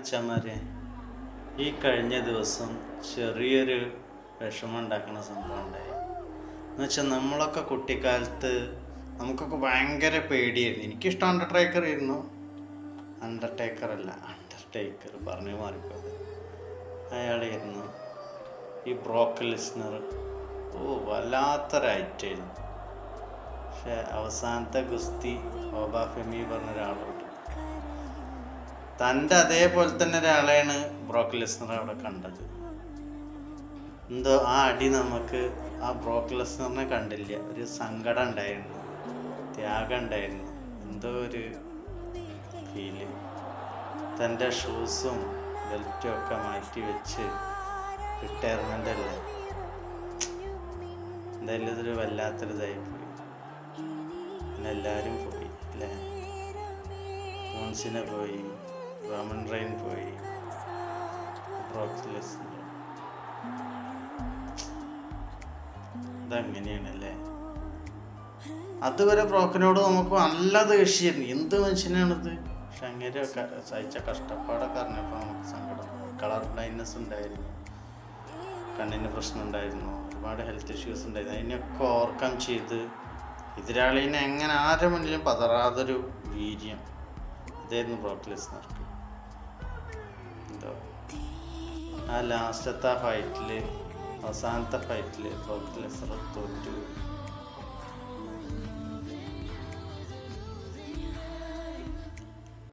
മച്ചന്മാരെ, ഈ കഴിഞ്ഞ ദിവസം ചെറിയൊരു വിഷമം ഉണ്ടാക്കുന്ന സംഭവം ഉണ്ടായി. എന്നുവെച്ചാൽ നമ്മളൊക്കെ കുട്ടിക്കാലത്ത് നമുക്കൊക്കെ ഭയങ്കര പേടിയായിരുന്നു. എനിക്കിഷ്ടം അണ്ടർടേക്കർ ആയിരുന്നു. അണ്ടർടേക്കർ പറഞ്ഞു മാറിപ്പോയത്. അയാളായിരുന്നു ഈ ബ്രോക്ക് ലെസ്നർ. വല്ലാത്തൊരൈറ്റായിരുന്നു. പക്ഷെ അവസാനത്തെ ഗുസ്തി ഓബാഫെമി പറഞ്ഞൊരാളുണ്ട്. തൻ്റെ അതേപോലെ തന്നെ ഒരാളെയാണ് ബ്രോക്ക് ലെസ്നർ അവിടെ കണ്ടത്. എന്തോ ആ അടി നമുക്ക് ആ ബ്രോക്ക് ലെസ്നറിനെ കണ്ടില്ല, ഒരു സങ്കടം ഉണ്ടായിരുന്നു, ത്യാഗം ഉണ്ടായിരുന്നു, എന്തോ ഒരു ഫീല്. തൻ്റെ ഷൂസും ബെൽറ്റും ഒക്കെ മാറ്റി വെച്ച് റിട്ടയർമെൻ്റ് അല്ലേ. എന്തായാലും ഇതൊരു വല്ലാത്തൊരിതായിപ്പോയി. പിന്നെ എല്ലാവരും പോയി അല്ലേ. മോൺസിനെ പോയി, റോമൻ റെയിൻ പോയി, ബ്രോക്ക് ലെസ്നർ. ഇതങ്ങനെയാണല്ലേ. അതുവരെ ബ്രോക്കിനോട് നമുക്ക് നല്ല ദേഷ്യമായിരുന്നു. എന്ത് മനുഷ്യനാണിത്. പക്ഷെ അങ്ങനെ സഹിച്ച കഷ്ടപ്പാടൊക്കെ അറിഞ്ഞപ്പോൾ നമുക്ക് സങ്കടം. കളർ ബ്ലൈൻഡ്നെസ് ഉണ്ടായിരുന്നു, കണ്ണിന് പ്രശ്നം ഉണ്ടായിരുന്നു, ഒരുപാട് ഹെൽത്ത് ഇഷ്യൂസ് ഉണ്ടായിരുന്നു. അതിനൊക്കെ ഓവർകം ചെയ്ത് എതിരാളിനെ എങ്ങനെ ആരുടെ മുന്നിലും പതറാതൊരു വീര്യം ഇതായിരുന്നു ബ്രോക്ക് ലെസ്നർക്ക്. എന്തോ ആ ലാസ്റ്റത്തെ ഫൈറ്റിൽ, അവസാനത്തെ ഫൈറ്റിൽ ബ്രോക്ക് ലെസ്നർ തോറ്റു.